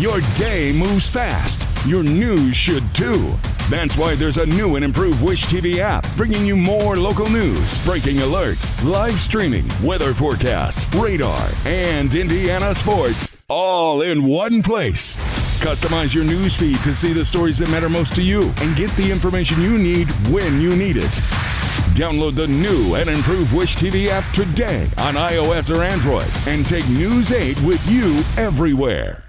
Your day moves fast. Your news should too. That's why there's a new and improved Wish TV app bringing you more local news, breaking alerts, live streaming, weather forecasts, radar, and Indiana sports all in one place. Customize your news feed to see the stories that matter most to you and get the information you need when you need it. Download the new and improved Wish TV app today on iOS or Android and take News 8 with you everywhere.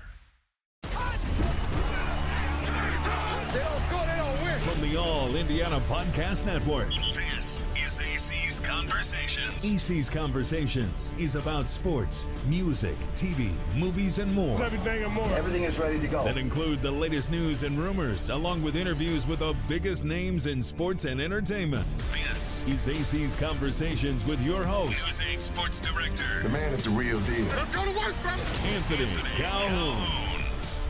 From the All Indiana Podcast Network, this is AC's Conversations. AC's Conversations is about sports, music, TV, movies, and more. Everything and more. Everything is ready to go. That include the latest news and rumors, along with interviews with the biggest names in sports and entertainment. This is AC's Conversations with your host, News 8 Sports Director. The man is the real deal. Let's go to work, brother. Anthony Calhoun.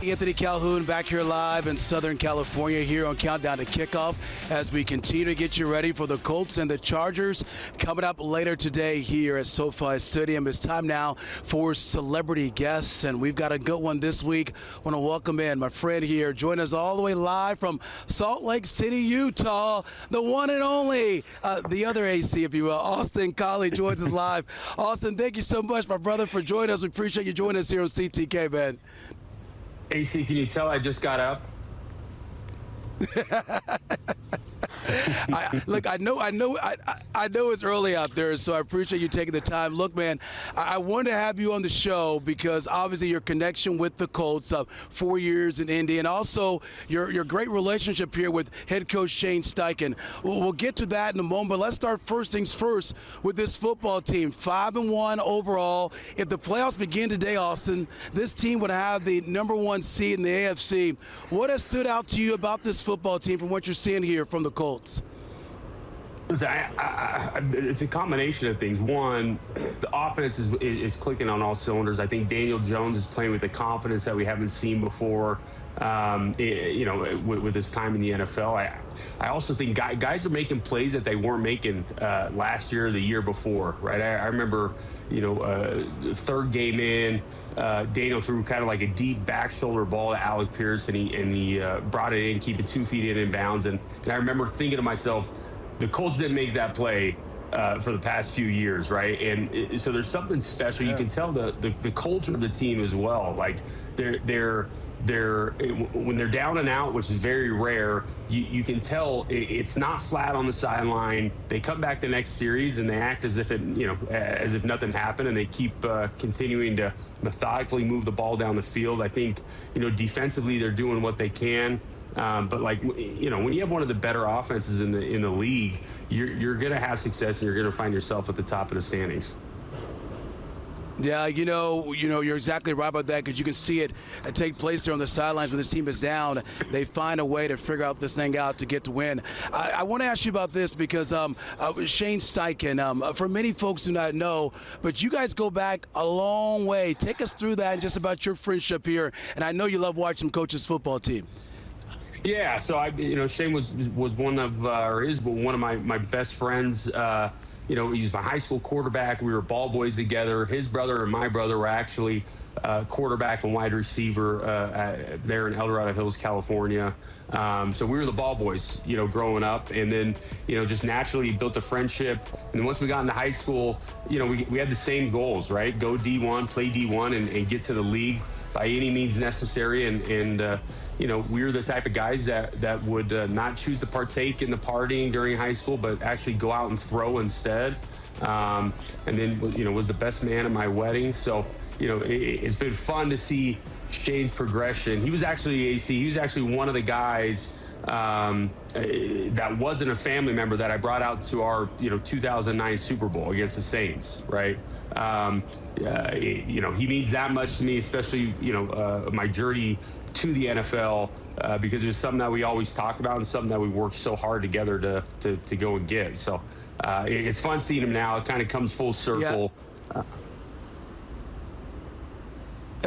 Anthony Calhoun back here live in Southern California here on Countdown to Kickoff as we continue to get you ready for the Colts and the Chargers coming up later today here at SoFi Stadium. It's time now for celebrity guests, and we've got a good one this week. I want to welcome in my friend here, join us all the way live from Salt Lake City, Utah, the one and only, the other AC, if you will, Austin Collie joins us live. Austin, thank you so much, my brother, for joining us. We appreciate you joining us here on CTK, man. AC, can you tell I just got up? I know it's early out there, so I appreciate you taking the time. Look, man, I wanted to have you on the show because obviously your connection with the Colts, 4 years in Indy, and also your great relationship here with head coach Shane Steichen. We'll get to that in a moment, but let's start first things first with this football team. 5-1 overall. If the playoffs begin today, Austin, this team would have the #1 seed in the AFC. What has stood out to you about this football team from what you're seeing here from the Colts? Listen, it's a combination of things. One, the offense is clicking on all cylinders. I think Daniel Jones is playing with the confidence that we haven't seen before, with his time in the NFL. I also think guys are making plays that they weren't making last year or the year before, right? I remember, third game in, Daniel threw kind of like a deep back shoulder ball to Alec Pierce, and he brought it in, keeping 2 feet in bounds. And I remember thinking to myself, the Colts didn't make that play for the past few years, right? And so there's something special. You can tell the culture of the team as well. Like they're when they're down and out, which is very rare, you can tell it's not flat on the sideline. They come back the next series and they act as if as if nothing happened, and they keep continuing to methodically move the ball down the field. I think defensively they're doing what they can. But when you have one of the better offenses in the league, you're going to have success, and you're going to find yourself at the top of the standings. Yeah, you're exactly right about that, because you can see it take place there on the sidelines when this team is down. They find a way to figure out this thing out to get to win. I want to ask you about this because Shane Steichen, for many folks do not know, but you guys go back a long way. Take us through that and just about your friendship here. And I know you love watching Coach's football team. Yeah, so Shane was one of one of my best friends. He was my high school quarterback. We were ball boys together. His brother and my brother were actually quarterback and wide receiver there in El Dorado Hills, California. So we were the ball boys, growing up, and then just naturally built a friendship. And then once we got into high school, we had the same goals, right? Go D1, play D1, and get to the league by any means necessary. And we were the type of guys that would not choose to partake in the partying during high school, but actually go out and throw instead. And then, was the best man at my wedding. So, it's been fun to see Shane's progression. He was actually one of the guys that wasn't a family member that I brought out to our, 2009 Super Bowl against the Saints, right? He means that much to me, especially, my journey to the NFL, because it was something that we always talked about and something that we worked so hard together to go and get. So it's fun seeing him now. It kind of comes full circle. Yeah.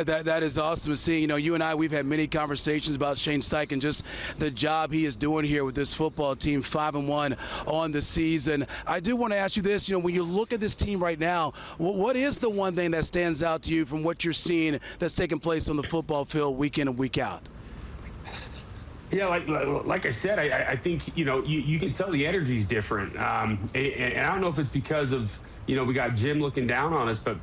That is awesome to see. You and I, we've had many conversations about Shane Steichen, just the job he is doing here with this football team, 5-1 on the season. I do want to ask you this, when you look at this team right now, what is the one thing that stands out to you from what you're seeing that's taking place on the football field week in and week out? Yeah, like I said, I think, you can tell the energy's different. And I don't know if it's because of, we got Jim looking down on us, but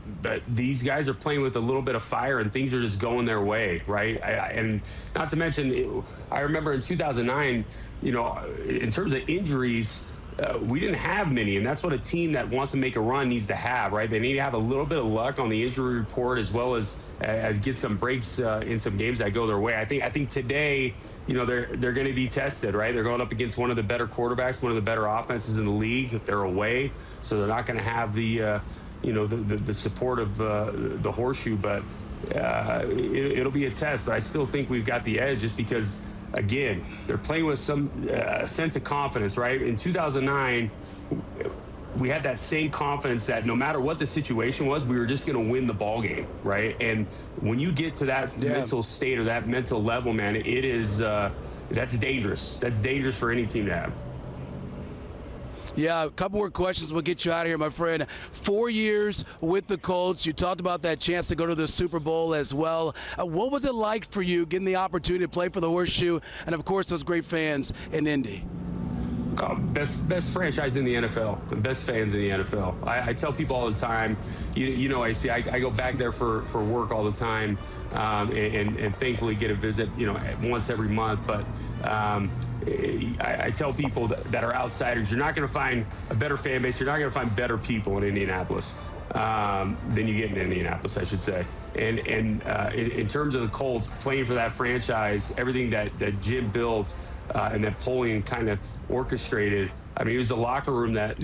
these guys are playing with a little bit of fire and things are just going their way, right? And not to mention, I remember in 2009, in terms of injuries, we didn't have many, and that's what a team that wants to make a run needs to have, right? They need to have a little bit of luck on the injury report as well as get some breaks in some games that go their way. I think today, they're going to be tested, right? They're going up against one of the better quarterbacks, one of the better offenses in the league. If they're away, so they're not going to have the support of the horseshoe, but it'll be a test. But I still think we've got the edge just because, again, they're playing with some sense of confidence, right? In 2009, we had that same confidence that no matter what the situation was, we were just going to win the ball game, right? And when you get to that mental state or that mental level, man, it is that's dangerous. That's dangerous for any team to have. Yeah, a couple more questions. We'll get you out of here, my friend. 4 years with the Colts. You talked about that chance to go to the Super Bowl as well. What was it like for you getting the opportunity to play for the Horseshoe and, of course, those great fans in Indy? Best franchise in the NFL, the best fans in the NFL. I tell people all the time, I go back there for work all the time, and thankfully get a visit, once every month. But I tell people that are outsiders, you're not going to find a better fan base. You're not going to find better people in Indianapolis than you get in Indianapolis, I should say. And in terms of the Colts playing for that franchise, everything that Jim built and that Polian kind of orchestrated. I mean, it was a locker room that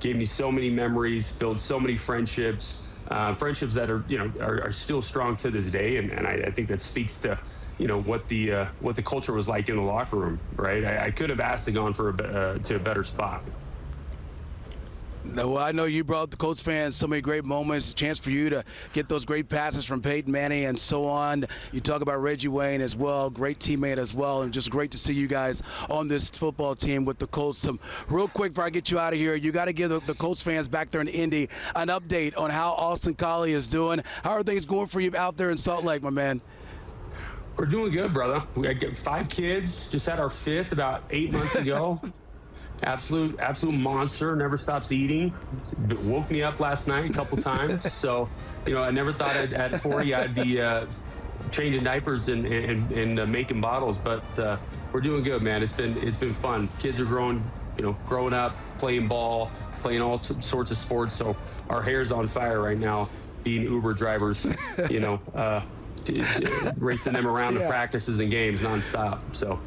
gave me so many memories, built so many friendships that are still strong to this day. And I think that speaks to, what the culture was like in the locker room, right? I could have asked to go for to a better spot. Well, I know you brought the Colts fans so many great moments, a chance for you to get those great passes from Peyton Manning and so on. You talk about Reggie Wayne as well, great teammate as well, and just great to see you guys on this football team with the Colts. Real quick before I get you out of here, you got to give the Colts fans back there in Indy an update on how Austin Collie is doing. How are things going for you out there in Salt Lake, my man? We're doing good, brother. We got 5 kids, just had our 5th about 8 months ago. Absolute monster, never stops eating. Woke me up last night a couple times. So, I never thought at 40 I'd be changing diapers and making bottles, but we're doing good, man. It's been fun. Kids are growing up, playing ball, playing all sorts of sports. So our hair's on fire right now, being Uber drivers, racing them around to practices and games nonstop. So.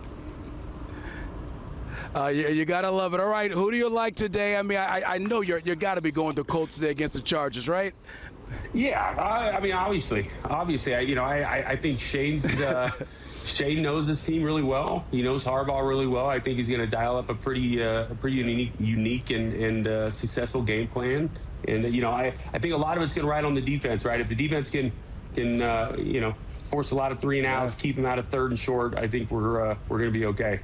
You gotta love it. All right, who do you like today? I mean, I know you're got to be going to Colts today against the Chargers, right? Yeah, I mean, obviously, I think Shane knows this team really well. He knows Harbaugh really well. I think he's going to dial up a pretty unique and successful game plan. And I think a lot of it's going to ride on the defense, right? If the defense can force a lot of 3 and outs, keep them out of 3rd and short, I think we're going to be okay.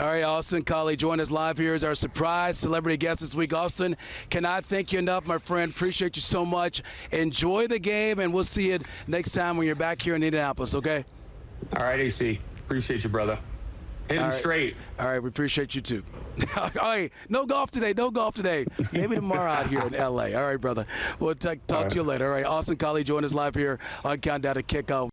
All right, Austin Collie joined us live here as our surprise celebrity guest this week. Austin, cannot thank you enough, my friend. Appreciate you so much. Enjoy the game, and we'll see you next time when you're back here in Indianapolis, okay? All right, AC. Appreciate you, brother. Hit him straight. All right, we appreciate you too. All right, no golf today. Maybe tomorrow out here in L.A. All right, brother. We'll talk to you later. All right, Austin Collie joined us live here on Countdown to Kickoff.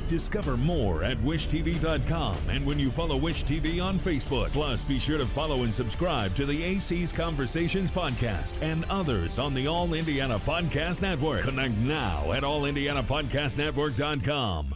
Discover more at wishtv.com and when you follow Wish TV on Facebook. Plus, be sure to follow and subscribe to the AC's Conversations podcast and others on the All Indiana Podcast Network. Connect now at allindianapodcastnetwork.com.